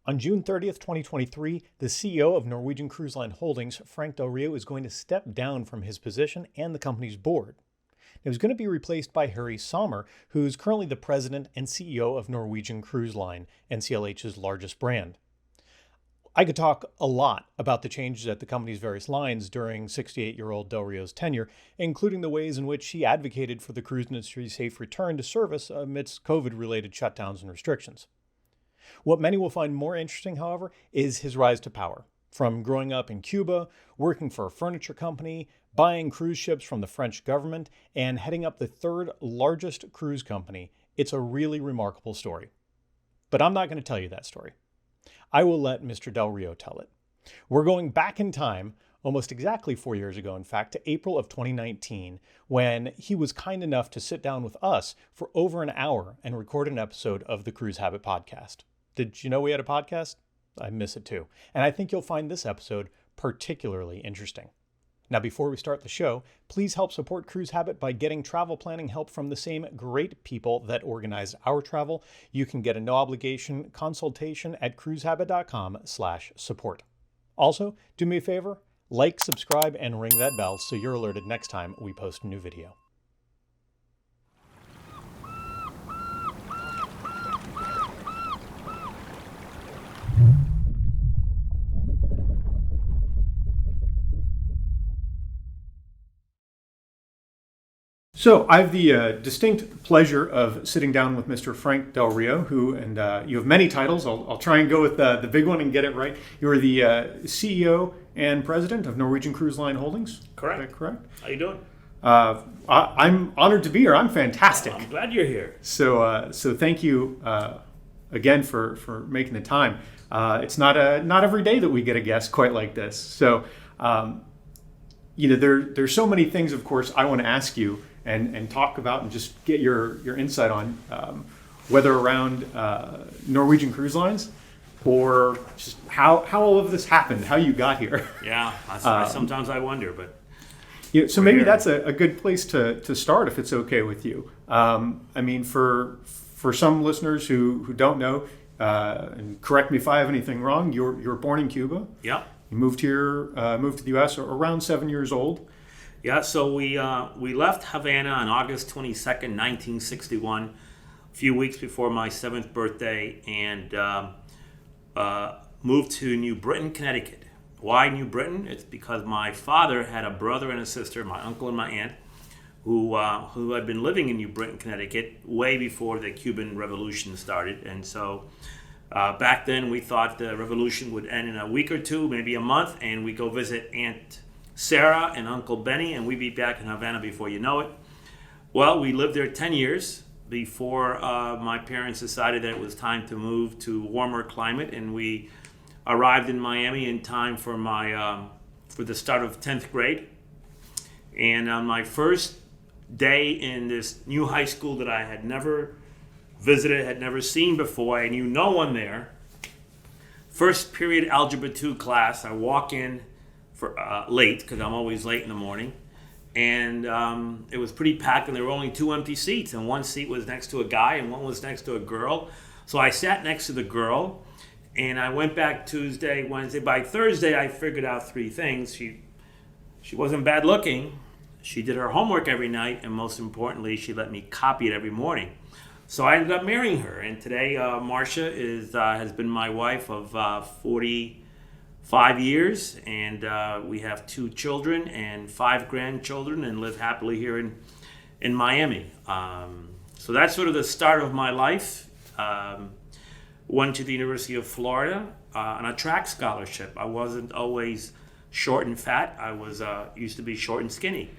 On June 30th, 2023, the CEO of Norwegian Cruise Line Holdings, Frank Del Rio, is going to step down from his position and the company's board. It was going to be replaced by Harry Sommer, who's currently the president and CEO of Norwegian Cruise Line, NCLH's largest brand. I could talk a lot about the changes at the company's various lines during 68-year-old Del Rio's tenure, including the ways in which he advocated for the cruise industry's safe return to service amidst COVID-related shutdowns and restrictions. What many will find more interesting, however, is his rise to power. From growing up in Cuba, working for a furniture company, buying cruise ships from the French government, and heading up the third largest cruise company, it's a really remarkable story. But I'm not going to tell you that story. I will let Mr. Del Rio tell it. We're going back in time, almost exactly 4 years ago, in fact, to April of 2019, when he was kind enough to sit down with us for over an hour and record an episode of the CruiseHabit Podcast. Did you know we had a podcast? I miss it too. And I think you'll find this episode particularly interesting. Now, before we start the show, please help support CruiseHabit by getting travel planning help from the same great people that organize our travel. You can get a no-obligation consultation at cruisehabit.com/support. Also, do me a favor, like, subscribe, and ring that bell so you're alerted next time we post a new video. So I have the distinct pleasure of sitting down with Mr. Frank Del Rio, who, and you have many titles. I'll try and go with the big one and get it right. You're the CEO and president of Norwegian Cruise Line Holdings. Correct. Is that correct? How you doing? I'm honored to be here. I'm fantastic. I'm glad you're here. So thank you again for making the time. It's not every day that we get a guest quite like this. So there's so many things, of course, I want to ask you and talk about and just get your insight on, whether around Norwegian Cruise Lines or just how all of this happened, how you got here. Yeah, sometimes I wonder, but so maybe that's a good place to start, if it's okay with you. I mean, for some listeners who don't know, and correct me if I have anything wrong, you were born in Cuba. Yeah. You moved to the U.S. around 7 years old. Yeah, so we left Havana on August 22nd, 1961, a few weeks before my 7th birthday, and moved to New Britain, Connecticut. Why New Britain? It's because my father had a brother and a sister, my uncle and my aunt, who had been living in New Britain, Connecticut, way before the Cuban Revolution started. And so back then we thought the revolution would end in a week or two, maybe a month, and we go visit Aunt Sarah and Uncle Benny, and we'd be back in Havana before you know it. Well, we lived there 10 years before my parents decided that it was time to move to warmer climate, and we arrived in Miami in time for the start of 10th grade. And on my first day in this new high school that I had never visited, had never seen before, I knew no one there. First period Algebra 2 class, I walk in for late, because I'm always late in the morning, and it was pretty packed, and there were only 2 empty seats, and one seat was next to a guy and one was next to a girl. So I sat next to the girl, and I went back Tuesday, Wednesday. By Thursday, I figured out 3 things. She wasn't bad looking, she did her homework every night, and most importantly, she let me copy it every morning. So I ended up marrying her, and today Marcia has been my wife of 45 years, and we have 2 children and 5 grandchildren, and live happily here in Miami. So that's sort of the start of my life. Went to the University of Florida on a track scholarship. I wasn't always short and fat. I was used to be short and skinny,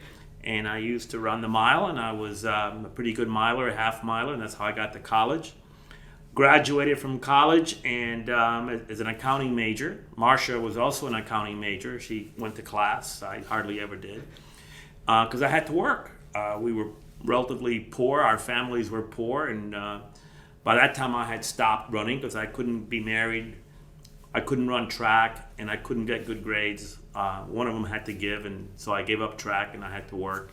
and I used to run the mile, and I was a pretty good miler, a half miler, and that's how I got to college. Graduated from college and as an accounting major. Marcia was also an accounting major. She went to class. I hardly ever did because I had to work. We were relatively poor. Our families were poor, and by that time I had stopped running because I couldn't be married. I couldn't run track, and I couldn't get good grades. One of them had to give, and so I gave up track and I had to work.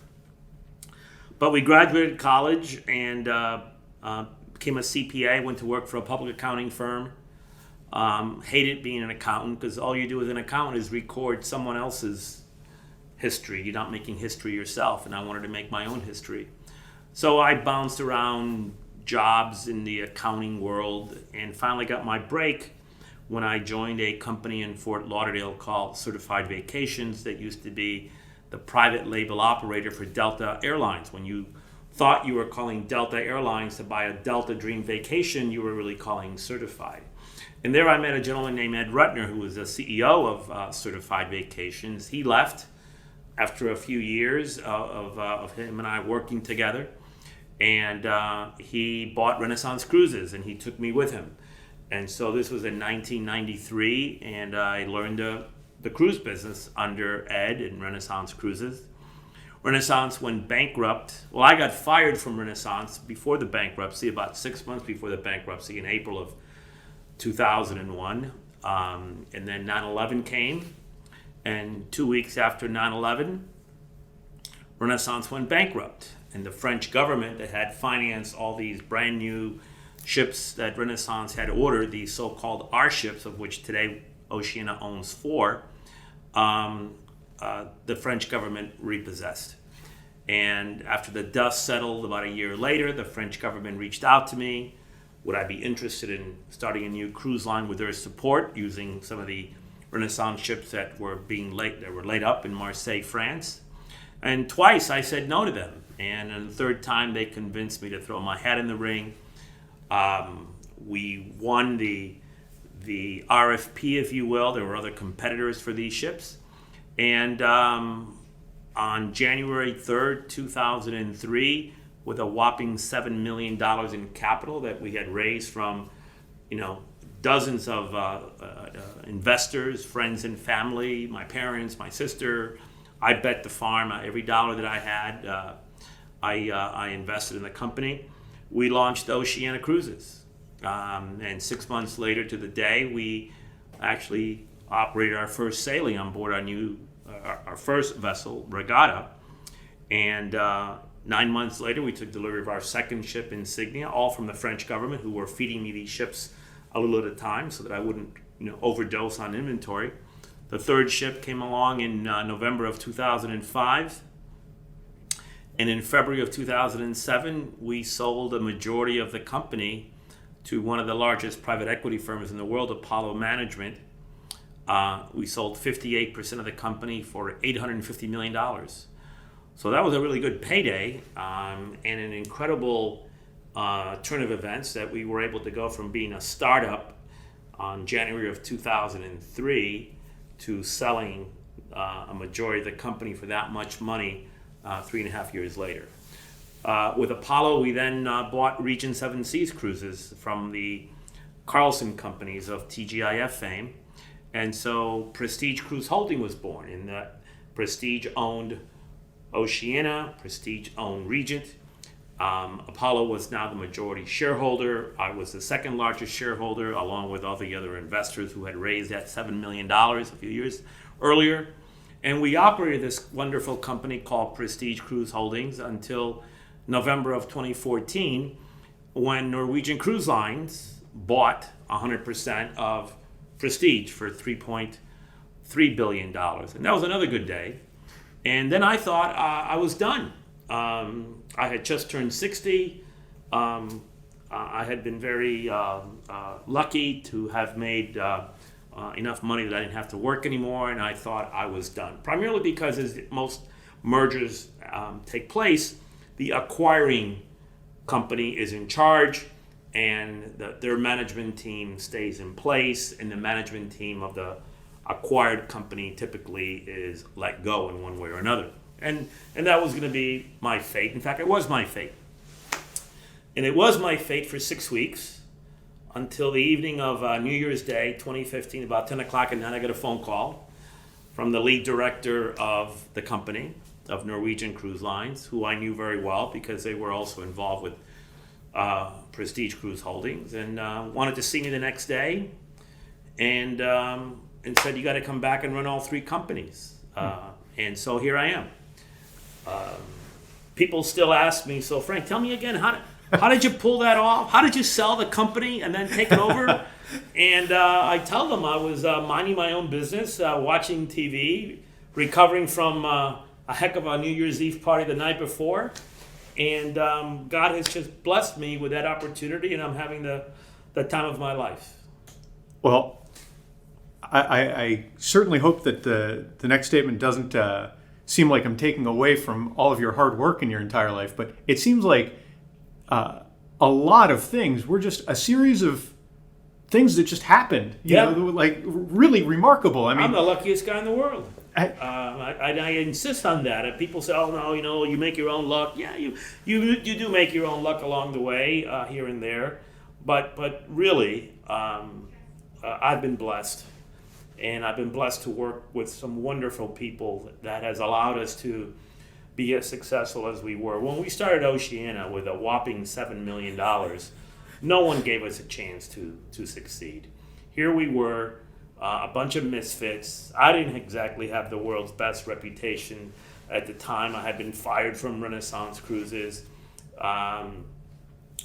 But we graduated college and became a CPA, went to work for a public accounting firm. Hated being an accountant because all you do as an accountant is record someone else's history. You're not making history yourself, and I wanted to make my own history. So I bounced around jobs in the accounting world and finally got my break when I joined a company in Fort Lauderdale called Certified Vacations that used to be the private label operator for Delta Airlines. When you thought you were calling Delta Airlines to buy a Delta Dream vacation, you were really calling Certified. And there I met a gentleman named Ed Rutner, who was the CEO of Certified Vacations. He left after a few years of him and I working together. And he bought Renaissance Cruises, and he took me with him. And so this was in 1993, and I learned the cruise business under Ed and Renaissance Cruises. Renaissance went bankrupt. Well, I got fired from Renaissance before the bankruptcy, about 6 months before the bankruptcy in April of 2001. And then 9/11 came, and 2 weeks after 9/11, Renaissance went bankrupt. And the French government that had financed all these brand new ships that Renaissance had ordered, these so-called R ships, of which today Oceania owns 4, the French government repossessed. And after the dust settled about a year later, the French government reached out to me. Would I be interested in starting a new cruise line with their support, using some of the Renaissance ships that were laid up in Marseille, France? And twice I said no to them. And on the third time, they convinced me to throw my hat in the ring. We won the RFP, if you will. There were other competitors for these ships. And on January 3rd, 2003, with a whopping $7 million in capital that we had raised from, dozens of investors, friends and family, my parents, my sister. I bet the farm. Every dollar that I had, I invested in the company. We launched Oceania Cruises. And 6 months later to the day, we actually operated our first sailing on board our first vessel, Regatta. And 9 months later, we took delivery of our second ship, Insignia, all from the French government, who were feeding me these ships a little at a time so that I wouldn't overdose on inventory. The third ship came along in November of 2005. And in February of 2007, we sold a majority of the company to one of the largest private equity firms in the world, Apollo Management. We sold 58% of the company for $850 million. So that was a really good payday, and an incredible turn of events that we were able to go from being a startup on January of 2003 to selling a majority of the company for that much money 3.5 years later. With Apollo, we then bought Regent Seven Seas Cruises from the Carlson companies of TGIF fame. And so Prestige Cruise Holding was born, in that Prestige owned Oceania, Prestige owned Regent. Apollo was now the majority shareholder. I was the second largest shareholder, along with all the other investors who had raised that $7 million a few years earlier. And we operated this wonderful company called Prestige Cruise Holdings until November of 2014, when Norwegian Cruise Lines bought 100% of Prestige for $3.3 billion. And that was another good day. And then I thought I was done. I had just turned 60. I had been very lucky to have made enough money that I didn't have to work anymore, and I thought I was done. Primarily because, as most mergers take place, the acquiring company is in charge, and their management team stays in place, and the management team of the acquired company typically is let go in one way or another. And that was going to be my fate. In fact, it was my fate. And it was my fate for 6 weeks, until the evening of New Year's Day, 2015, about 10 o'clock at night. I got a phone call from the lead director of the company, of Norwegian Cruise Lines, who I knew very well because they were also involved with Prestige Cruise Holdings, and wanted to see me the next day, and said, you got to come back and run all three companies. And so here I am. People still ask me, so Frank, tell me again, how did you pull that off? How did you sell the company and then take it over? And I tell them I was minding my own business, watching TV, recovering from a heck of a New Year's Eve party the night before. And God has just blessed me with that opportunity, and I'm having the time of my life. Well, I certainly hope that the next statement doesn't seem like I'm taking away from all of your hard work in your entire life, but it seems like a lot of things were just a series of things that just happened. You know, like really remarkable. I mean, I'm the luckiest guy in the world. I insist on that. People say, "Oh no, you make your own luck." Yeah, you do make your own luck along the way, here and there, but really, I've been blessed, and I've been blessed to work with some wonderful people that has allowed us to be as successful as we were. When we started Oceana with a whopping $7 million, no one gave us a chance to succeed. Here we were. A bunch of misfits. I didn't exactly have the world's best reputation at the time. I had been fired from Renaissance Cruises.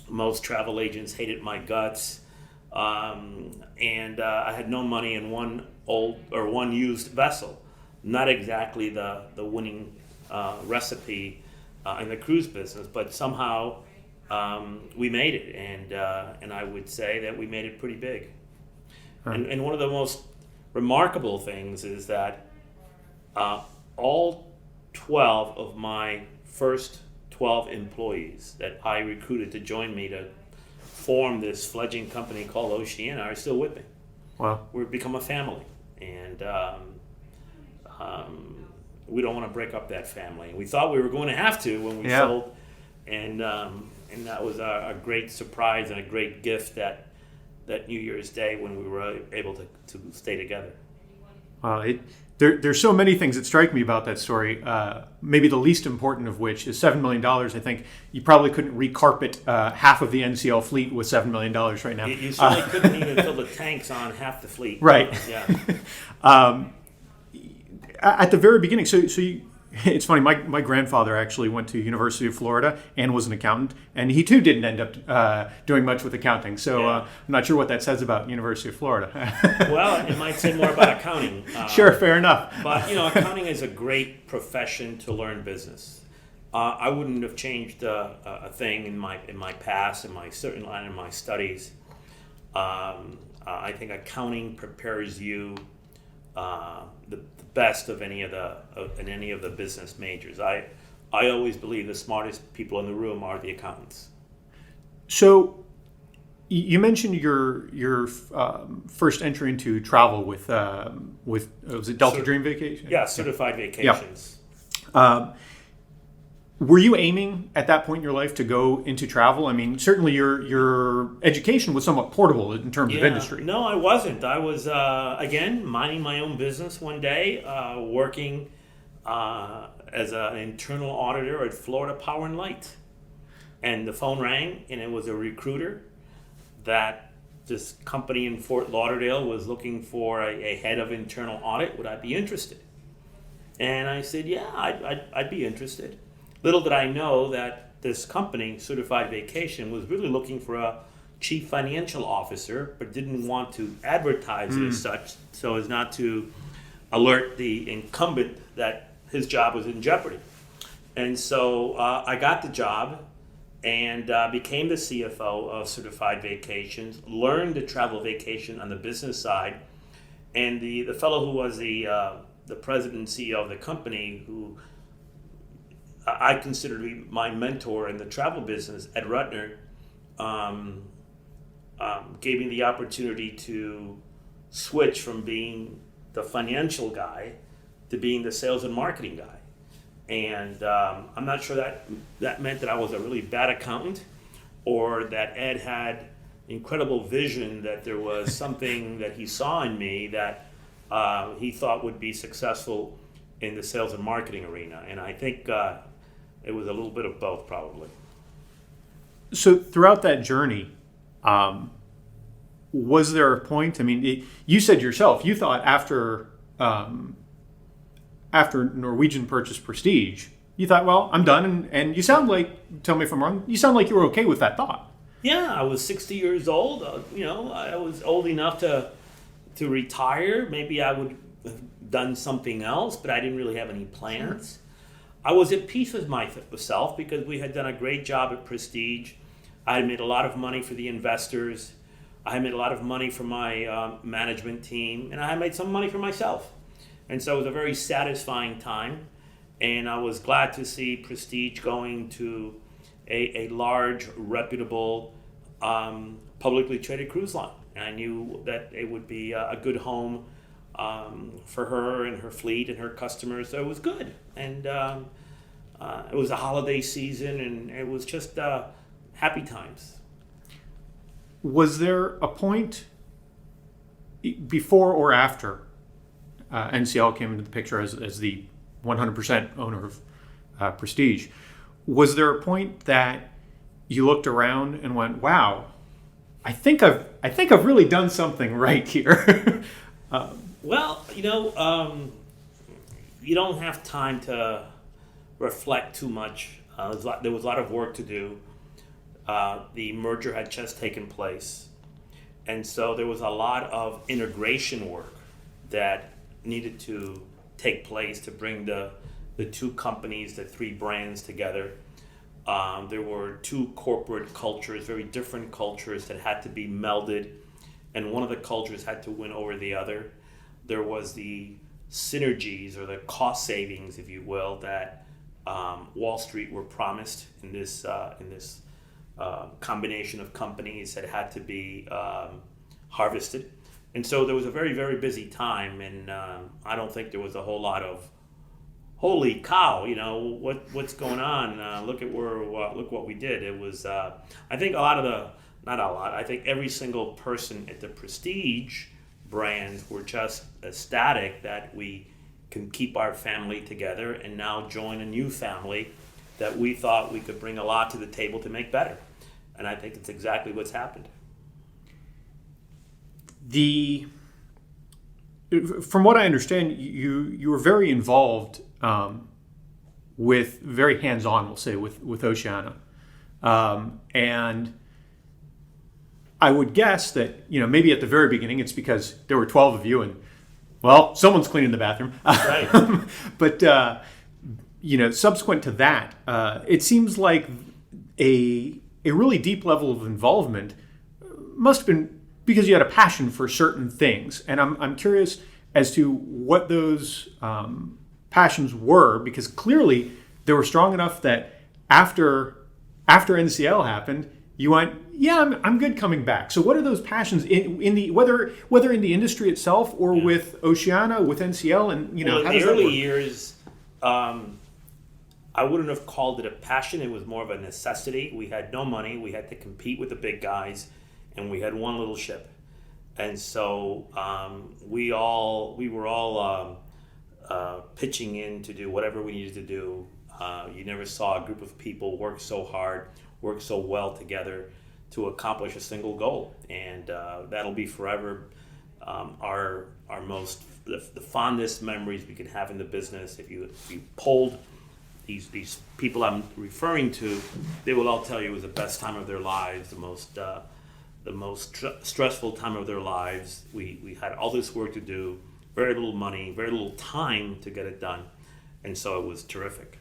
Most travel agents hated my guts. And I had no money in one used vessel. Not exactly the winning recipe in the cruise business, but somehow we made it. And I would say that we made it pretty big. And one of the most remarkable things is that all 12 of my first 12 employees that I recruited to join me to form this fledgling company called Oceana are still with me. Wow. We've become a family, and we don't want to break up that family. We thought we were going to have to when we sold, and that was a great surprise and a great gift that New Year's Day when we were able to stay together. There's so many things that strike me about that story. Maybe the least important of which is $7 million. I think you probably couldn't recarpet half of the NCL fleet with $7 million right now. You certainly couldn't even fill the tanks on half the fleet. Right. Yeah. At the very beginning, so you, it's funny. My grandfather actually went to University of Florida and was an accountant, and he too didn't end up doing much with accounting. So I'm not sure what that says about University of Florida. Well, it might say more about accounting. Sure, fair enough. But accounting is a great profession to learn business. I wouldn't have changed a thing in my past, in my studies. I think accounting prepares you the best of any of the business majors. I always believe the smartest people in the room are the accountants. So, you mentioned your first entry into travel with was it Delta Dream Vacation? Yeah, Certified Vacations. Yeah. Were you aiming at that point in your life to go into travel? I mean, certainly your education was somewhat portable in terms of industry. No, I wasn't. I was, again, minding my own business one day, working as an internal auditor at Florida Power and Light. And the phone rang, and it was a recruiter that this company in Fort Lauderdale was looking for a head of internal audit. Would I be interested? And I said, yeah, I'd be interested. Little did I know that this company, Certified Vacation, was really looking for a chief financial officer, but didn't want to advertise it as such, so as not to alert the incumbent that his job was in jeopardy. And so I got the job and became the CFO of Certified Vacations, learned to travel vacation on the business side, and the fellow who was the president and CEO of the company, who I consider to be my mentor in the travel business, Ed Rutner, gave me the opportunity to switch from being the financial guy to being the sales and marketing guy. And I'm not sure that meant that I was a really bad accountant, or that Ed had incredible vision, that there was something that he saw in me that he thought would be successful in the sales and marketing arena. And I think it was a little bit of both, probably. So throughout that journey, was there a point? I mean, you said yourself, you thought after Norwegian purchased Prestige, you thought, well, I'm done. And you sound like, tell me if I'm wrong, you sound like you were okay with that thought. Yeah, I was 60 years old. I was old enough to retire. Maybe I would have done something else, but I didn't really have any plans. I was at peace with myself because we had done a great job at Prestige. I had made a lot of money for the investors. I had made a lot of money for my management team, and I had made some money for myself. And so it was a very satisfying time. And I was glad to see Prestige going to a large, reputable, publicly traded cruise line. And I knew that it would be a good home for her and her fleet and her customers. So it was good. And it was a holiday season, and it was just happy times. Was there a point before or after NCL came into the picture as the 100% owner of Prestige? Was there a point that you looked around and went, "Wow, I think I've really done something right here"? Well, you don't have time to reflect too much. There was a lot of work to do. The merger had just taken place, and so there was a lot of integration work that needed to take place to bring the two companies, the three brands together. There were two corporate cultures, very different cultures that had to be melded, and one of the cultures had to win over the other. There was the synergies or the cost savings, if you will, that Wall Street were promised in this combination of companies that had to be harvested. And so there was a very, very busy time, and I don't think there was a whole lot of, holy cow, what's going on? Look what we did. It was, I think I think every single person at the Prestige brands were just ecstatic that we can keep our family together and now join a new family that we thought we could bring a lot to the table to make better. And I think it's exactly what's happened. From what I understand, you were very involved with, very hands-on, we'll say, with Oceania. And I would guess that, maybe at the very beginning it's because there were 12 of you and, well, someone's cleaning the bathroom. Right. But, subsequent to that, it seems like a really deep level of involvement must have been because you had a passion for certain things. And I'm curious as to what those passions were, because clearly they were strong enough that after NCL happened, you went, yeah, I'm good coming back. So what are those passions in the whether in the industry itself or with Oceania, with NCL, and well, how in does the that early work? years, I wouldn't have called it a passion. It was more of a necessity. We had no money. We had to compete with the big guys, and we had one little ship. And so we were all pitching in to do whatever we needed to do. You never saw a group of people work so hard, work so well together to accomplish a single goal. And that'll be forever our the fondest memories we can have in the business. If you polled these people I'm referring to, they will all tell you it was the best time of their lives, the most stressful time of their lives. We had all this work to do, very little money, very little time to get it done, and so it was terrific.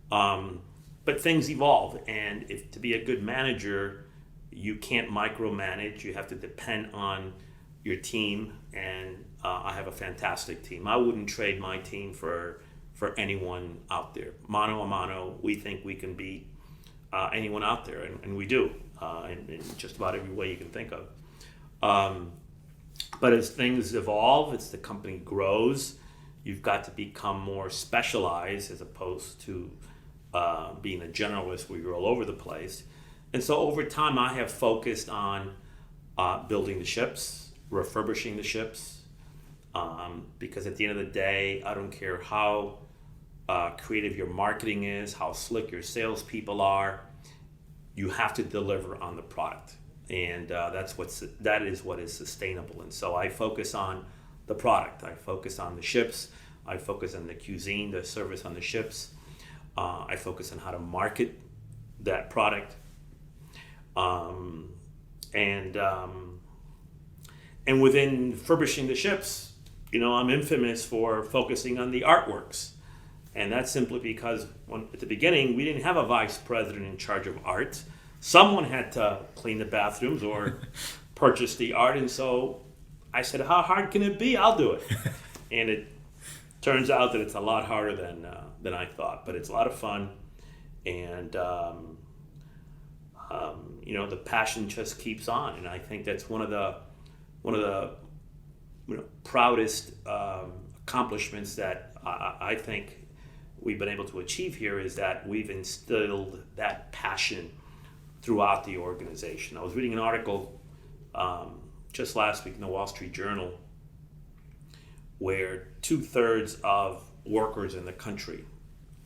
But things evolve, and to be a good manager, you can't micromanage. You have to depend on your team, and I have a fantastic team. I wouldn't trade my team for anyone out there. Mano a mano, we think we can beat anyone out there, and we do. In just about every way you can think of. But as things evolve, as the company grows, you've got to become more specialized as opposed to being a generalist where you're all over the place. And so over time, I have focused on building the ships, refurbishing the ships, because at the end of the day, I don't care how creative your marketing is, how slick your salespeople are, you have to deliver on the product, and that is what is sustainable. And so I focus on the product. I focus on the ships. I focus on the cuisine, the service on the ships. I focus on how to market that product. Um, and and within furbishing the ships, I'm infamous for focusing on the artworks. And that's simply because at the beginning, we didn't have a vice president in charge of art. Someone had to clean the bathrooms or purchase the art. And so I said, how hard can it be? I'll do it. And it turns out that it's a lot harder than I thought. But it's a lot of fun. And, the passion just keeps on. And I think that's one of the proudest accomplishments that I think we've been able to achieve here, is that we've instilled that passion throughout the organization. I was reading an article just last week in the Wall Street Journal where 2/3 of workers in the country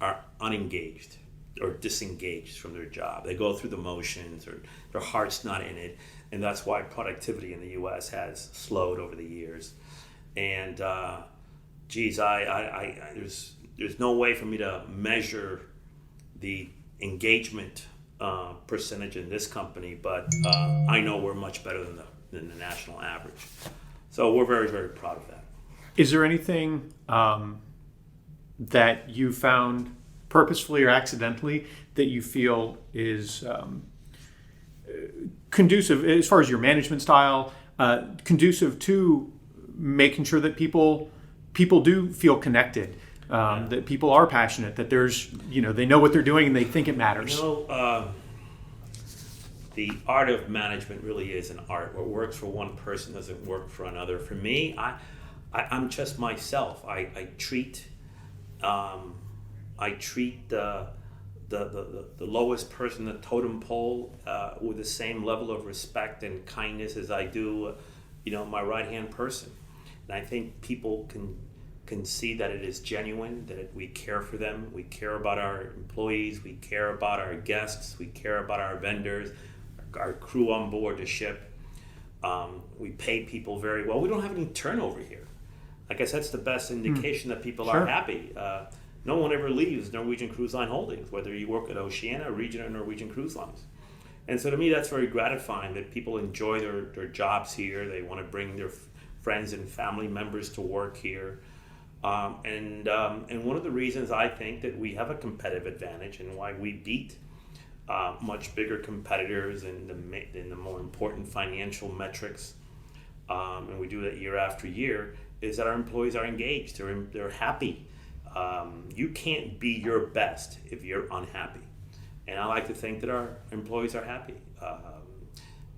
are unengaged or disengaged from their job. They go through the motions, or their heart's not in it, and that's why productivity in the U.S. has slowed over the years. And there's no way for me to measure the engagement percentage in this company, but I know we're much better than the national average. So we're very, very proud of that. Is there anything that you found purposefully or accidentally that you feel is conducive, as far as your management style, conducive to making sure that people do feel connected, that people are passionate, that there's, they know what they're doing and they think it matters? The art of management really is an art. What works for one person doesn't work for another. For me, I'm just myself. I treat the lowest person in the totem pole with the same level of respect and kindness as I do, my right-hand person. And I think people can see that it is genuine, that we care for them, we care about our employees, we care about our guests, we care about our vendors, our crew on board the ship. We pay people very well. We don't have any turnover here. I guess that's the best indication that people are happy. No one ever leaves Norwegian Cruise Line Holdings, whether you work at Oceania, Regent, or Norwegian Cruise Lines. And so to me, that's very gratifying that people enjoy their jobs here. They want to bring their friends and family members to work here. And one of the reasons I think that we have a competitive advantage and why we beat much bigger competitors in the more important financial metrics, and we do that year after year, is that our employees are engaged. They're happy. You can't be your best if you're unhappy. And I like to think that our employees are happy.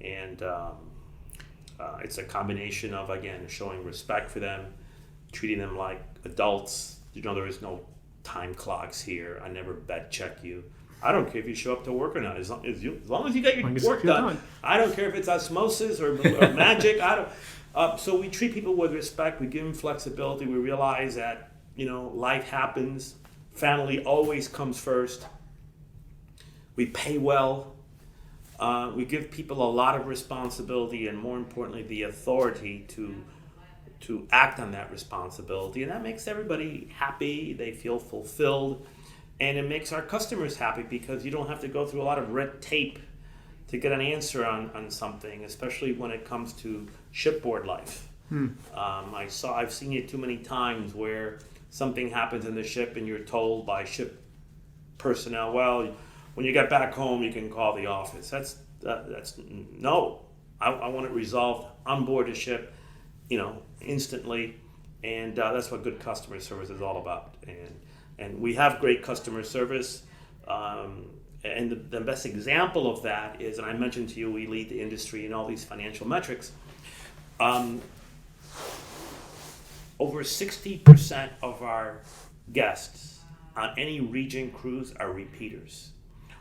It's a combination of, again, showing respect for them, treating them like adults. There is no time clocks here. I never bet check you. I don't care if you show up to work or not. As long as you get your work done. I don't care if it's osmosis or magic. So we treat people with respect. We give them flexibility. We realize that life happens. Family always comes first. We pay well. We give people a lot of responsibility, and more importantly, the authority to act on that responsibility. And that makes everybody happy. They feel fulfilled. And it makes our customers happy because you don't have to go through a lot of red tape to get an answer on something, especially when it comes to shipboard life. I've seen it too many times where something happens in the ship and you're told by ship personnel, well, when you get back home, you can call the office. No. I want it resolved on board the ship, instantly. And that's what good customer service is all about. And we have great customer service. And the best example of that is, and I mentioned to you, we lead the industry in all these financial metrics. Over 60% of our guests on any Regent cruise are repeaters.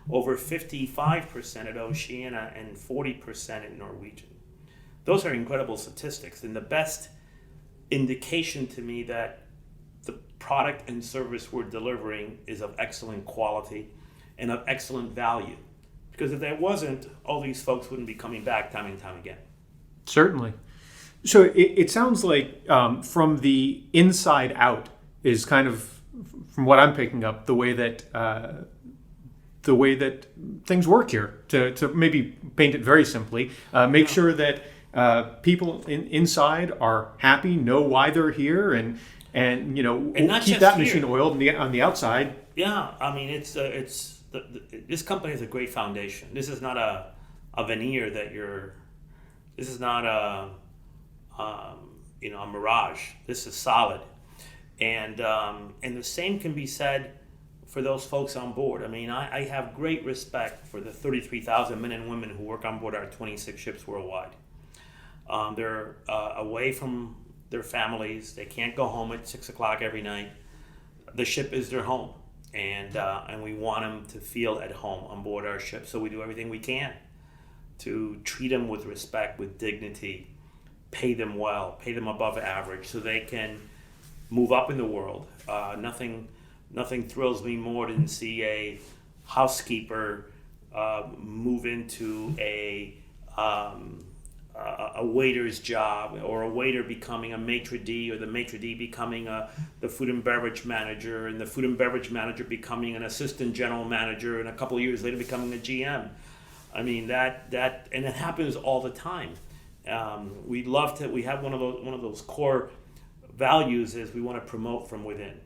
Over 55% at Oceania and 40% at Norwegian. Those are incredible statistics, and the best indication to me that the product and service we're delivering is of excellent quality and of excellent value. Because if that wasn't, all these folks wouldn't be coming back time and time again. Certainly. So it sounds like from the inside out is kind of, from what I'm picking up, the way that the way that things work here. To maybe paint it very simply, make sure that people inside are happy, know why they're here, and not keep just that here. machine oiled on the outside. Yeah, I mean, this company has a great foundation. This is not a veneer that this is not a mirage. This is solid. And the same can be said for those folks on board. I mean, I have great respect for the 33,000 men and women who work on board our 26 ships worldwide. They're away from their families. They can't go home at 6 o'clock every night. The ship is their home, and we want them to feel at home on board our ship. So we do everything we can to treat them with respect, with dignity, pay them well, pay them above average, so they can move up in the world. Nothing thrills me more than see a housekeeper move into a waiter's job, or a waiter becoming a maitre d', or the maitre d' becoming the food and beverage manager, and the food and beverage manager becoming an assistant general manager, and a couple of years later becoming a GM. I mean, that and it happens all the time. We have one of those core values is we want to promote from within.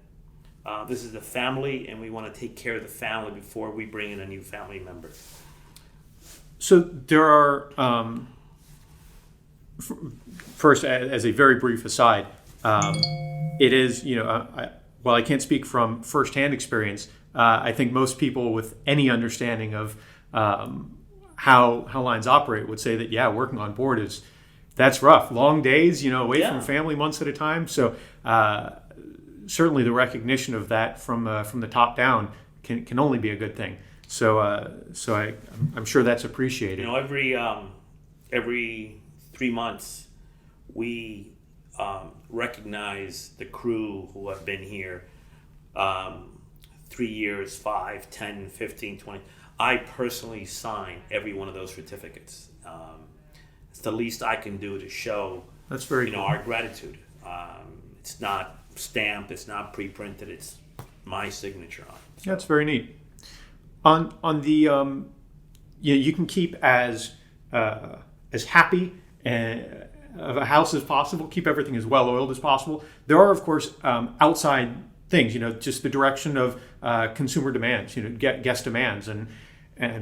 This is the family, and we want to take care of the family before we bring in a new family member. So there are, first, as a very brief aside, it is, while I can't speak from firsthand experience, I think most people with any understanding of how lines operate would say that, working on board that's rough. Long days, away from family months at a time. So certainly the recognition of that from the top down can only be a good thing. So I'm sure that's appreciated. Every 3 months we recognize the crew who have been here 3 years, 5, 10, 15, 20. I personally sign every one of those certificates. It's the least I can do to show that's very cool. Our gratitude. It's not stamped, it's not pre-printed, it's my signature on it. That's very neat. On the you can keep as happy of a house as possible, keep everything as well oiled as possible. There are, of course, outside things, just the direction of consumer demands, guest demands, and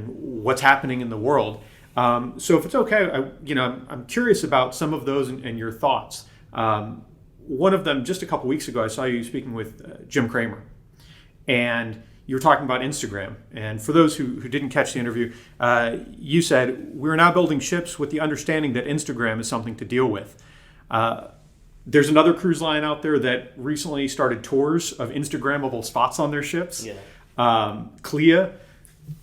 what's happening in the world. So if it's okay, I'm curious about some of those and your thoughts. One of them, just a couple weeks ago, I saw you speaking with Jim Cramer, and you were talking about Instagram. And for those who didn't catch the interview, you said, we're now building ships with the understanding that Instagram is something to deal with. There's another cruise line out there that recently started tours of Instagrammable spots on their ships. Yeah. Clea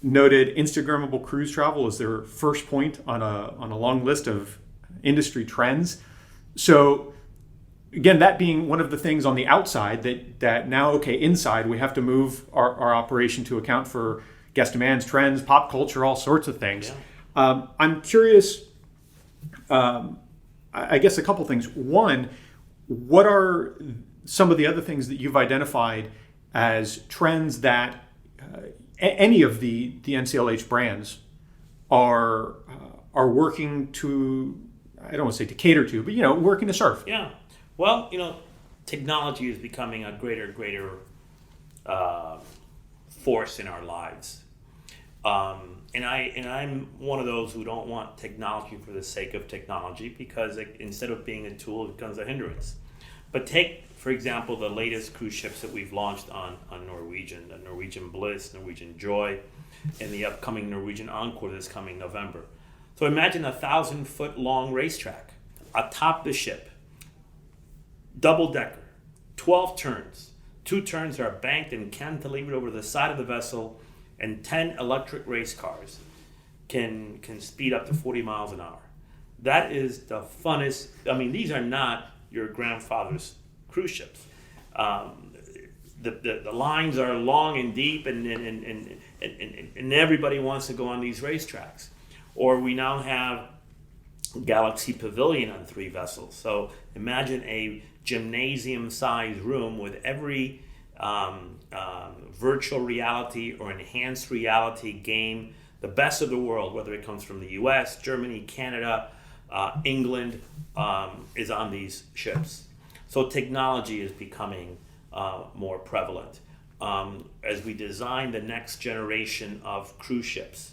noted Instagrammable cruise travel as their first point on a long list of industry trends. So again, that being one of the things on the outside that now, inside we have to move our operation to account for guest demands, trends, pop culture, all sorts of things. Yeah. I'm curious, I guess a couple things. One, what are some of the other things that you've identified as trends that any of the NCLH brands are working to, I don't want to say to cater to, but working to serve? Yeah. Well, technology is becoming a greater force in our lives, and I'm one of those who don't want technology for the sake of technology, because instead of being a tool, it becomes a hindrance. But take, for example, the latest cruise ships that we've launched on Norwegian, the Norwegian Bliss, Norwegian Joy, and the upcoming Norwegian Encore this coming November. So imagine a 1,000-foot long racetrack atop the ship. Double-decker, 12 turns. 2 turns are banked and cantilevered over the side of the vessel, and 10 electric race cars can speed up to 40 miles an hour. That is the funnest. I mean, these are not your grandfather's cruise ships. The lines are long and deep, and everybody wants to go on these racetracks. Or we now have Galaxy Pavilion on 3 vessels. So imagine a gymnasium-sized room with every virtual reality or enhanced reality game. The best of the world, whether it comes from the US, Germany, Canada, England, is on these ships. So technology is becoming more prevalent. As we design the next generation of cruise ships,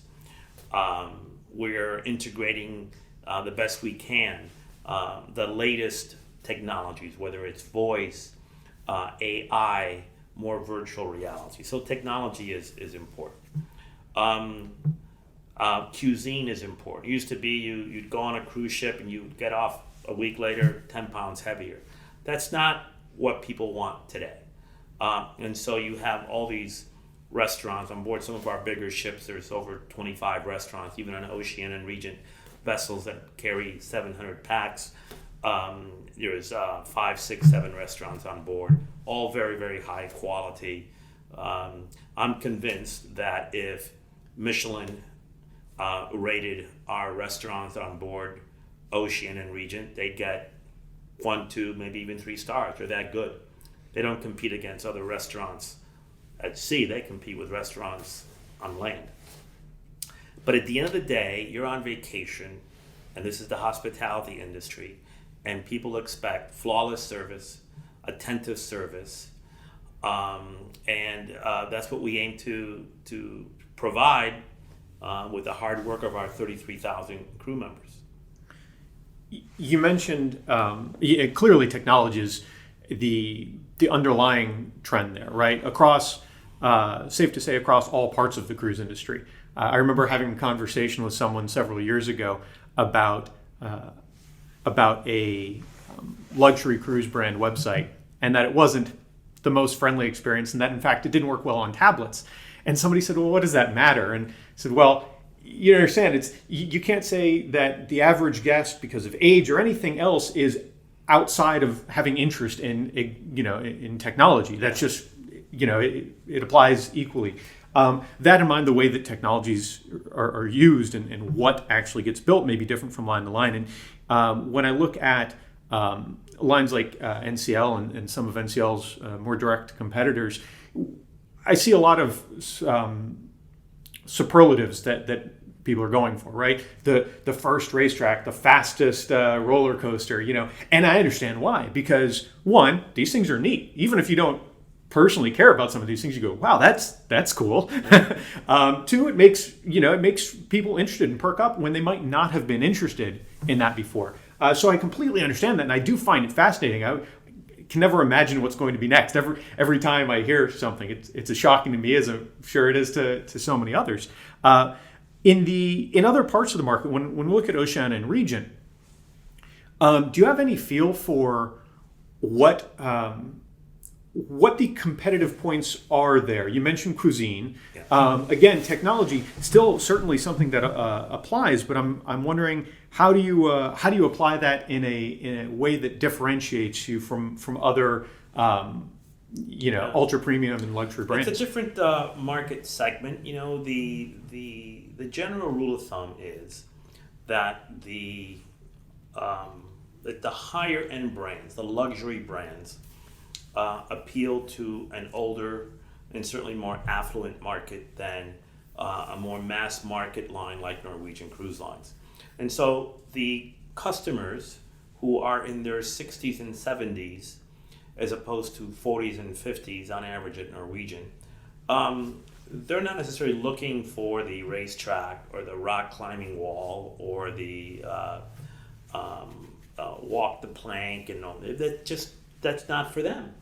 we're integrating the best we can the latest technologies, whether it's voice, AI, more virtual reality. So technology is important. Cuisine is important. It used to be you'd go on a cruise ship and you'd get off a week later 10 pounds heavier. That's not what people want today. And so you have all these restaurants on board some of our bigger ships. There's over 25 restaurants, even on Oceania and Regent vessels that carry 700 packs. There's 5, 6, 7 restaurants on board, all very, very high quality. I'm convinced that if Michelin rated our restaurants on board Ocean and Regent, they'd get 1, 2, maybe even 3 stars. They're that good. They don't compete against other restaurants at sea. They compete with restaurants on land. But at the end of the day, you're on vacation, and this is the hospitality industry, and people expect flawless service, attentive service, and that's what we aim to provide with the hard work of our 33,000 crew members. You mentioned clearly technology is the underlying trend there, right? Across, safe to say, across all parts of the cruise industry. I remember having a conversation with someone several years ago about a luxury cruise brand website, and that it wasn't the most friendly experience, and that in fact it didn't work well on tablets. And somebody said, "Well, what does that matter?" And I said, "Well, you understand, you can't say that the average guest, because of age or anything else, is outside of having interest in technology. That's just it applies equally." That in mind, the way that technologies are used and what actually gets built may be different from line to line. And when I look at lines like NCL and some of NCL's more direct competitors, I see a lot of superlatives that people are going for, right? The first racetrack, the fastest roller coaster, and I understand why. Because one, these things are neat. Even if you don't personally care about some of these things, you go, "Wow, that's cool." Two, it makes people interested and perk up when they might not have been interested in that before. So I completely understand that, and I do find it fascinating. I can never imagine what's going to be next. Every time I hear something, it's as shocking to me as I'm sure it is to so many others. In other parts of the market, when we look at Oceania and Regent, do you have any feel for what the competitive points are there? You mentioned cuisine. Yeah. Again, technology still certainly something that applies, but I'm wondering how do you apply that in a way that differentiates you from other ultra premium and luxury brands? It's a different market segment. The general rule of thumb is that the higher end brands, the luxury brands, appeal to an older and certainly more affluent market than a more mass market line like Norwegian Cruise Lines. And so the customers who are in their 60s and 70s, as opposed to 40s and 50s on average at Norwegian, they're not necessarily looking for the racetrack or the rock climbing wall or the walk the plank and all. That's not for them.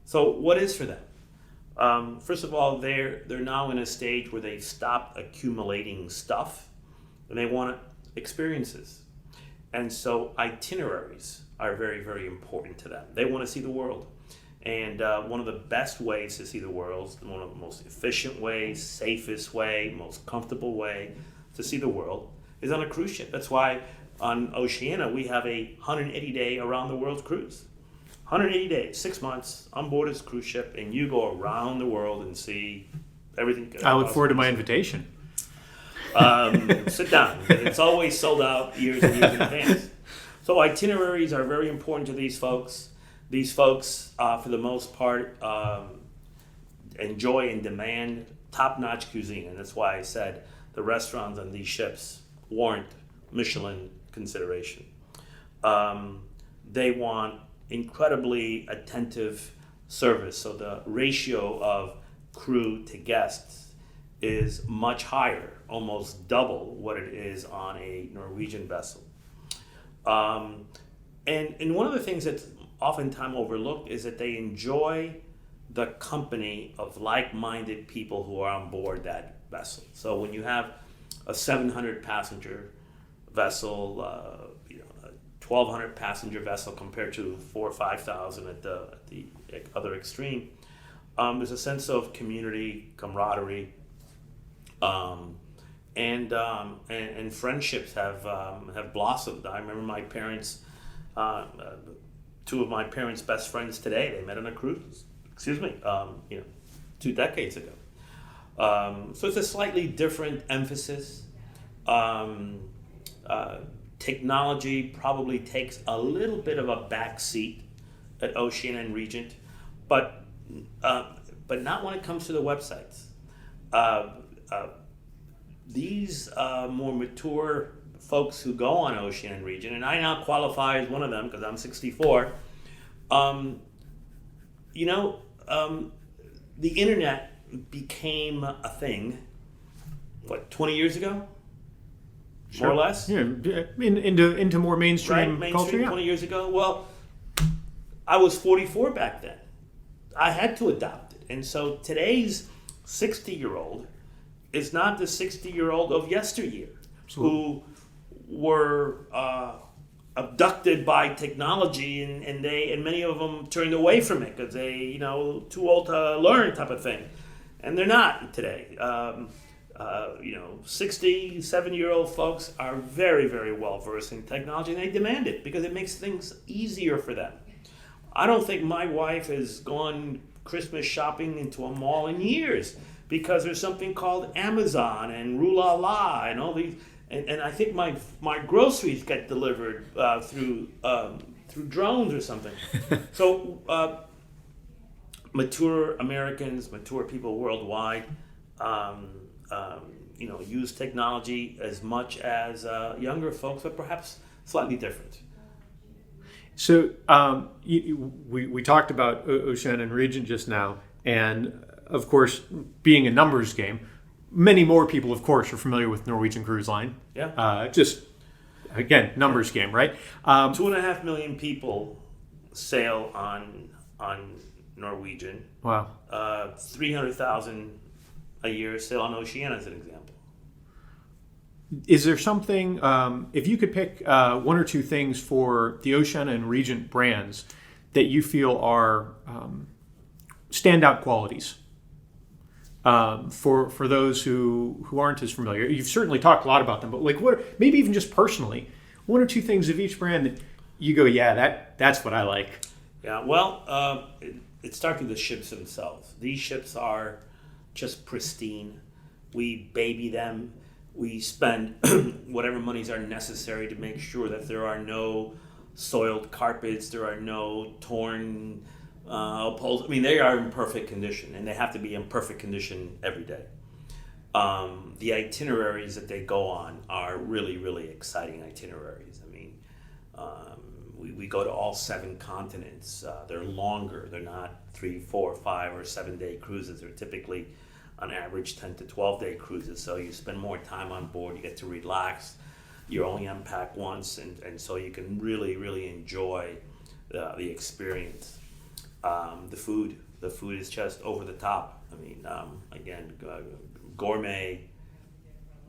So what is for them? First of all, they're now in a stage where they've stopped accumulating stuff and they want experiences. And so itineraries are very, very important to them. They want to see the world. And one of the best ways to see the world, one of the most efficient ways, safest way, most comfortable way to see the world is on a cruise ship. That's why on Oceania we have a 180-day around the world cruise. 180 days, 6 months on board this cruise ship, and you go around the world and see everything. I look forward to my invitation. Sit down. It's always sold out years and years in advance. So itineraries are very important to these folks. These folks, for the most part, enjoy and demand top-notch cuisine, and that's why I said the restaurants on these ships warrant Michelin consideration. They want incredibly attentive service, so the ratio of crew to guests is much higher, almost double what it is on a Norwegian vessel. And one of the things that's oftentimes overlooked is that they enjoy the company of like-minded people who are on board that vessel. So when you have a 700 passenger vessel, a 1,200 passenger vessel compared to 4,000 or 5,000 at the other extreme, there's a sense of community, camaraderie, and friendships have blossomed. I remember my parents, two of my parents' best friends today, they met on a cruise. 2 decades ago. So it's a slightly different emphasis. Technology probably takes a little bit of a back seat at Oceania and Regent, but not when it comes to the websites. These more mature folks who go on Oceania and Regent, and I now qualify as one of them because I'm 64. The internet became a thing, 20 years ago? Sure. More or less? Yeah, into more mainstream, mainstream culture. Yeah. 20 years ago? Well, I was 44 back then. I had to adopt it. And so today's 60-year-old is not the 60-year-old of yesteryear. Absolutely. Who were abducted by technology, and many of them turned away from it because they too old to learn type of thing, and they're not today. 67-year-old folks are very, very well versed in technology, and they demand it because it makes things easier for them. I don't think my wife has gone Christmas shopping into a mall in years because there's something called Amazon and Rulala and all these. And I think my groceries get delivered through drones or something. So mature Americans, mature people worldwide, use technology as much as younger folks, but perhaps slightly different. So we talked about Oceania and Regent just now, and of course, being a numbers game. Many more people, of course, are familiar with Norwegian Cruise Line. Yeah. Just, again, numbers game, right? 2.5 million people sail on Norwegian. Wow. 300,000 a year sail on Oceania, as an example. Is there something, if you could pick one or two things for the Oceania and Regent brands that you feel are standout qualities? For those who aren't as familiar, you've certainly talked a lot about them, but what? Maybe even just personally, one or two things of each brand that you go, that's what I like. Yeah, well, it starts with the ships themselves. These ships are just pristine. We baby them. We spend whatever monies are necessary to make sure that there are no soiled carpets, there are no torn poles. I mean, they are in perfect condition, and they have to be in perfect condition every day. The itineraries that they go on are really, really exciting itineraries. I mean, we go to all 7 continents. They're longer. They're not 3, 4, 5, or 7 day cruises. They're typically, on average, 10 to 12 day cruises. So you spend more time on board. You get to relax. You're only unpacked once, and so you can really, really enjoy the experience. The food is just over the top. I mean, again, gourmet,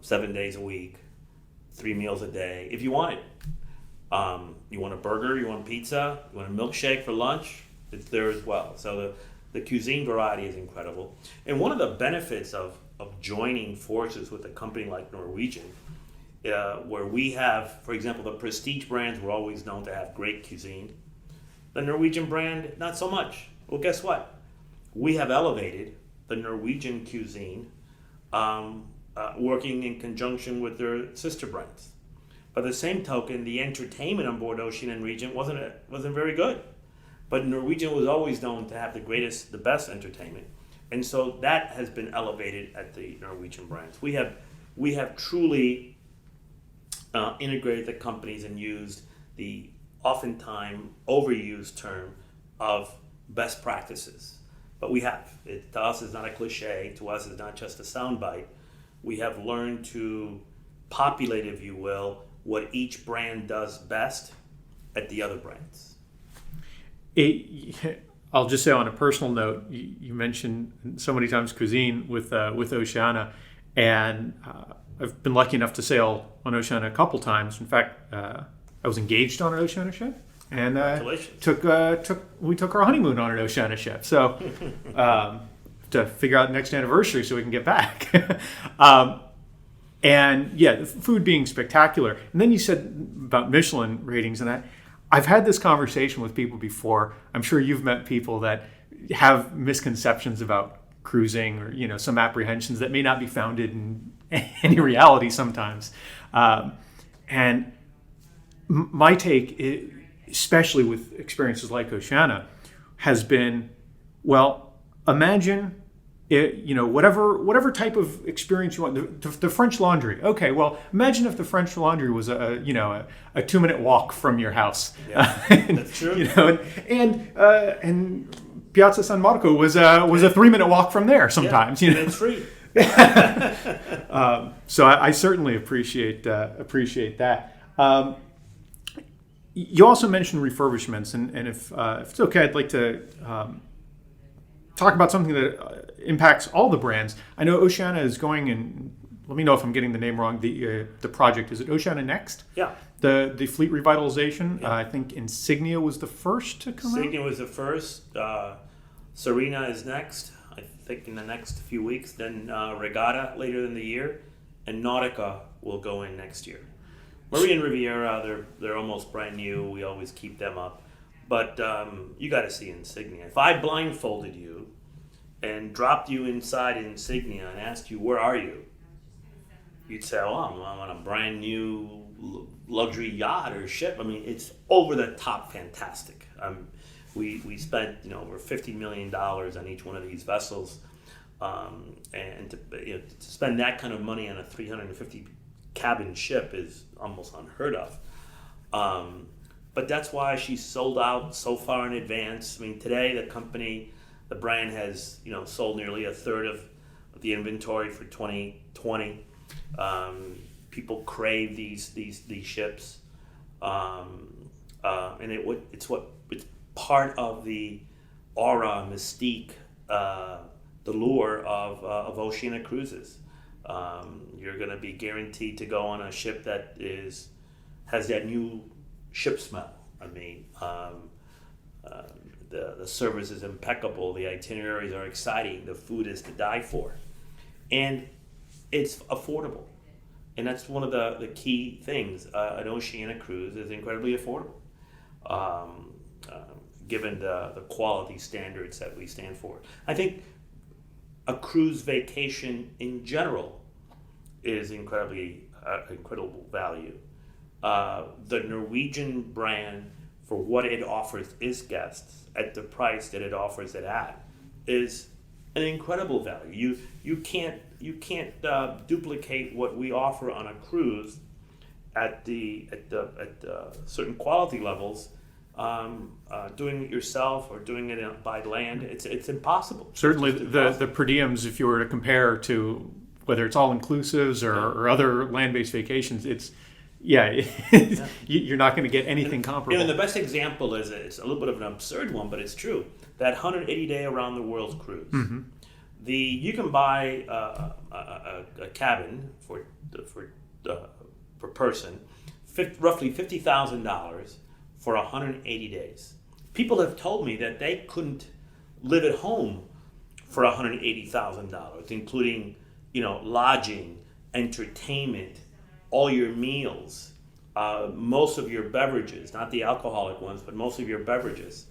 7 days a week, 3 meals a day, if you want it. You want a burger, you want pizza, you want a milkshake for lunch, it's there as well. So the cuisine variety is incredible. And one of the benefits of joining forces with a company like Norwegian, where we have, for example, the prestige brands were always known to have great cuisine. The Norwegian brand, not so much. Well, guess what? We have elevated the Norwegian cuisine, working in conjunction with their sister brands. By the same token, the entertainment on board Oceania and Regent wasn't very good. But Norwegian was always known to have the best entertainment. And so that has been elevated at the Norwegian brands. We have truly integrated the companies and used the oftentimes overused term of best practices. But we have. To us, it's not a cliche. To us, it's not just a soundbite. We have learned to populate, if you will, what each brand does best at the other brands. I'll just say on a personal note, you mentioned so many times cuisine with Oceana, and I've been lucky enough to sail on Oceana a couple times. In fact, I was engaged on an Oceana ship, and we took our honeymoon on an Oceana ship. So to figure out the next anniversary so we can get back. And yeah, the food being spectacular. And then you said about Michelin ratings, and I've had this conversation with people before. I'm sure you've met people that have misconceptions about cruising, or some apprehensions that may not be founded in any reality sometimes. And my take, especially with experiences like Oceana, has been, well, imagine whatever type of experience you want. The French Laundry. Okay, well, imagine if the French Laundry was a 2-minute walk from your house. Yeah, that's true. And Piazza San Marco was a 3-minute walk from there sometimes. Yeah, that's free. So I certainly appreciate that. You also mentioned refurbishments, and if it's okay, I'd like to talk about something that impacts all the brands. I know Oceana is going, and let me know if I'm getting the name wrong. The project, is it Oceana Next? Yeah. The fleet revitalization. Yeah. I think Insignia was the first to come out. Insignia was the first. Serena is next, I think, in the next few weeks. Then Regatta later in the year, and Nautica will go in next year. Marie and Riviera, they're almost brand new. We always keep them up. But you got to see Insignia. If I blindfolded you and dropped you inside Insignia and asked you, where are you? You'd say, oh, I'm on a brand new luxury yacht or ship. I mean, it's over the top fantastic. We spent over $50 million on each one of these vessels. And to spend that kind of money on a 350 cabin ship is almost unheard of. But that's why she's sold out so far in advance. I mean, today the brand has sold nearly a third of the inventory for 2020. People crave these ships, and it's part of the aura, mystique, the lure of Oceana Cruises. You're going to be guaranteed to go on a ship that has that new ship smell. I mean, the service is impeccable. The itineraries are exciting. The food is to die for, and it's affordable. And that's one of the key things. An Oceana cruise is incredibly affordable, given the quality standards that we stand for. I think a cruise vacation in general is incredible value. The Norwegian brand, for what it offers its guests at the price that it offers it at, is an incredible value. You can't duplicate what we offer on a cruise at the certain quality levels. Doing it yourself or doing it by land, it's impossible. Certainly, the per diems, if you were to compare to whether it's all inclusives or other land-based vacations, you're not going to get anything comparable. And the best example is, it's a little bit of an absurd one, but it's true. That 180-day around the world cruise. Mm-hmm. You can buy a cabin per person, roughly $50,000 for 180 days. People have told me that they couldn't live at home for $180,000, including lodging, entertainment, all your meals, most of your beverages, not the alcoholic ones, but most of your beverages,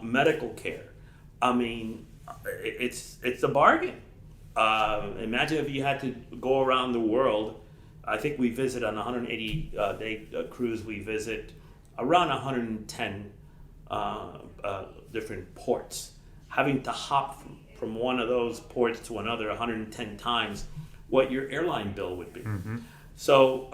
medical care. I mean, it's a bargain. Imagine if you had to go around the world. I think we visit on a 180-day cruise, we visit around 110 different ports, having to hop from from one of those ports to another 110 times what your airline bill would be. So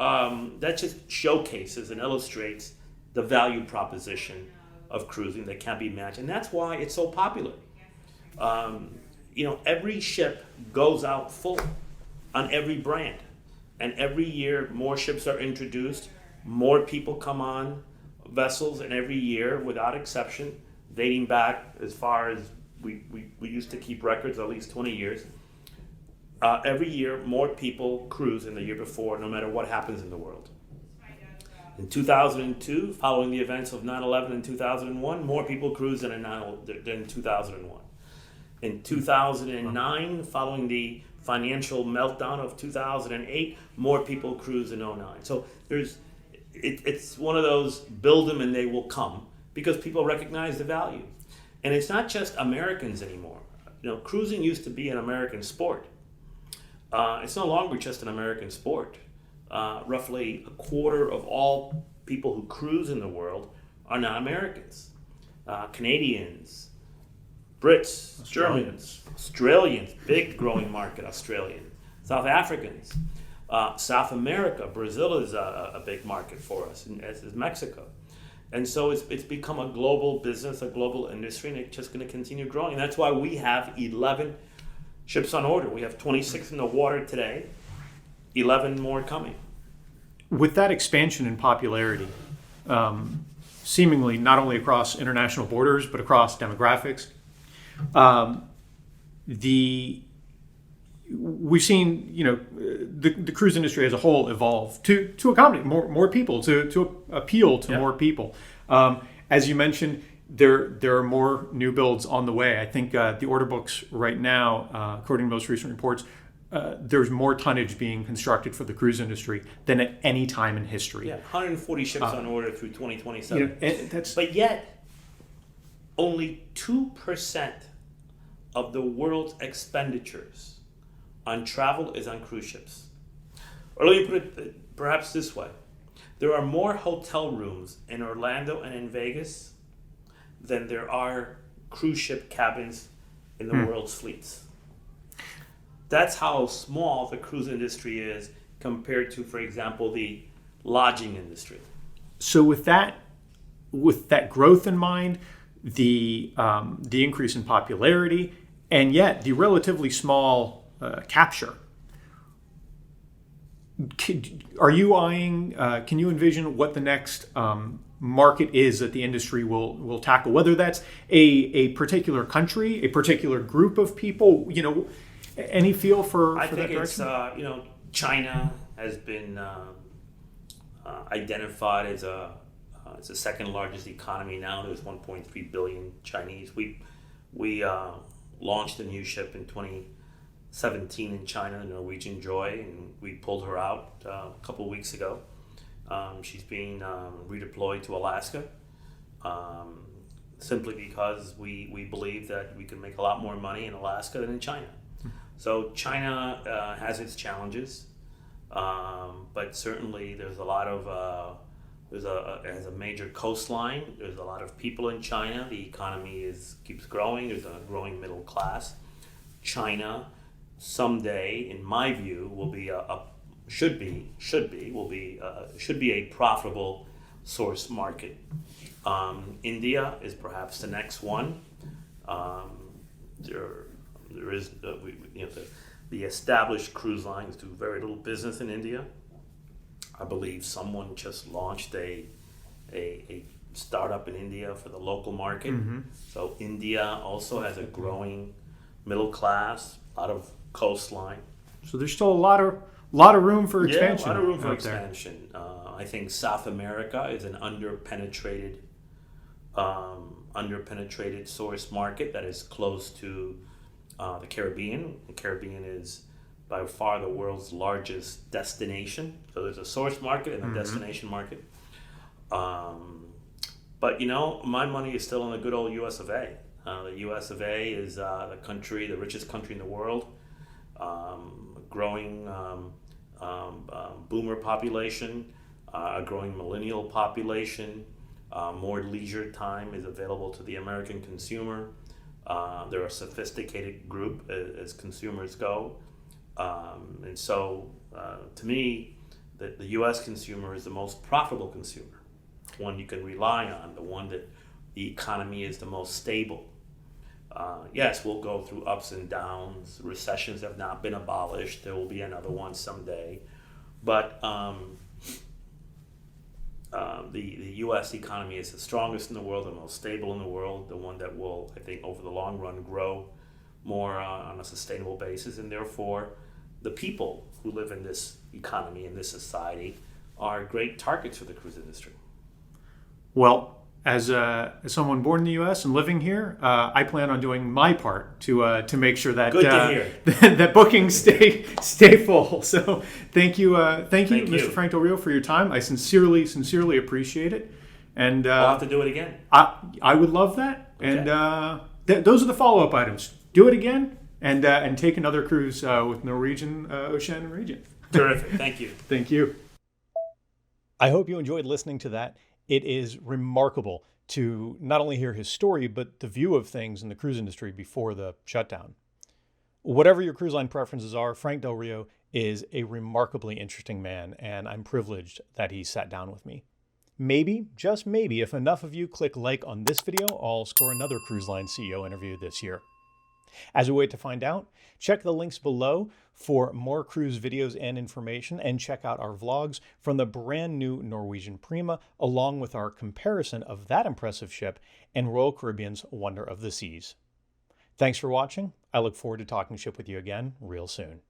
that just showcases and illustrates the value proposition of cruising that can't be matched, and that's why it's so popular. Every ship goes out full on every brand, and every year more ships are introduced, more people come on vessels, and every year, without exception, dating back as far as we used to keep records, at least 20 years, every year more people cruise than the year before, no matter what happens in the world. In 2002, following the events of 9/11 in 2001, more people cruised than in 2001. In 2009, following the financial meltdown of 2008, more people cruised in 2009. So it's one of those build them and they will come, because people recognize the value. And it's not just Americans anymore. Cruising used to be an American sport. It's no longer just an American sport. Roughly a quarter of all people who cruise in the world are not Americans. Canadians, Brits, Germans, Australians, big growing market, Australian, South Africans, South America, Brazil is a big market for us, and as is Mexico. And so it's become a global business, a global industry, and it's just going to continue growing. And that's why we have 11 ships on order. We have 26 in the water today, 11 more coming. With that expansion in popularity, seemingly not only across international borders, but across demographics, we've seen the cruise industry as a whole evolve to accommodate more people, to appeal to more people. As you mentioned, there are more new builds on the way. I think the order books right now, according to most recent reports, there's more tonnage being constructed for the cruise industry than at any time in history. Yeah, 140 ships on order through 2027. But yet, only 2% of the world's expenditures on travel is on cruise ships. Or let me put it perhaps this way. There are more hotel rooms in Orlando and in Vegas than there are cruise ship cabins in the world's fleets. That's how small the cruise industry is compared to, for example, the lodging industry. So with that growth in mind, the increase in popularity, and yet the relatively small capture, are you eyeing? Can you envision what the next market is that the industry will tackle? Whether that's a particular country, a particular group of people, any feel for I that think direction? it's China has been identified as it's the second largest economy now. There's 1.3 billion Chinese. We launched a new ship in 2017 in China, the Norwegian Joy, and we pulled her out a couple of weeks ago. She's being redeployed to Alaska, simply because we believe that we can make a lot more money in Alaska than in China. So China has its challenges, but certainly there's a lot of it has a major coastline. There's a lot of people in China. The economy keeps growing. There's a growing middle class. China someday, in my view, will be should be a profitable source market. India is perhaps the next one. There is the established cruise lines do very little business in India. I believe someone just launched a startup in India for the local market. So India also has a growing middle class, a lot of coastline. So there's still a lot of room for expansion. Yeah, a lot of room for expansion. I think South America is an underpenetrated source market that is close to the Caribbean. The Caribbean is by far the world's largest destination. So there's a source market and a destination market. But my money is still on the good old US of A. The US of A is the richest country in the world. Growing boomer population, a growing millennial population. More leisure time is available to the American consumer. They're a sophisticated group as consumers go. And so, to me, the U.S. consumer is the most profitable consumer, one you can rely on, the one that the economy is the most stable. Yes, we'll go through ups and downs. Recessions have not been abolished. There will be another one someday. But the U.S. economy is the strongest in the world, the most stable in the world, the one that will, I think, over the long run, grow more on a sustainable basis. And therefore, the people who live in this economy, in this society, are great targets for the cruise industry. Well, as someone born in the U.S. and living here, I plan on doing my part to make sure that Good to hear. that bookings stay full. So thank you, Mr. Frank Del Rio, for your time. I sincerely appreciate it, and We'll have to do it again. I would love that. Okay. And those are the follow-up items. Do it again, and take another cruise with Norwegian Oceanic region. Terrific. Thank you. Thank you. I hope you enjoyed listening to that. It is remarkable to not only hear his story, but the view of things in the cruise industry before the shutdown. Whatever your cruise line preferences are, Frank Del Rio is a remarkably interesting man, and I'm privileged that he sat down with me. Maybe, just maybe, if enough of you click like on this video, I'll score another cruise line CEO interview this year. As we wait to find out, check the links below for more cruise videos and information, and check out our vlogs from the brand new Norwegian Prima, along with our comparison of that impressive ship and Royal Caribbean's Wonder of the Seas. Thanks for watching. I look forward to talking ship with you again real soon.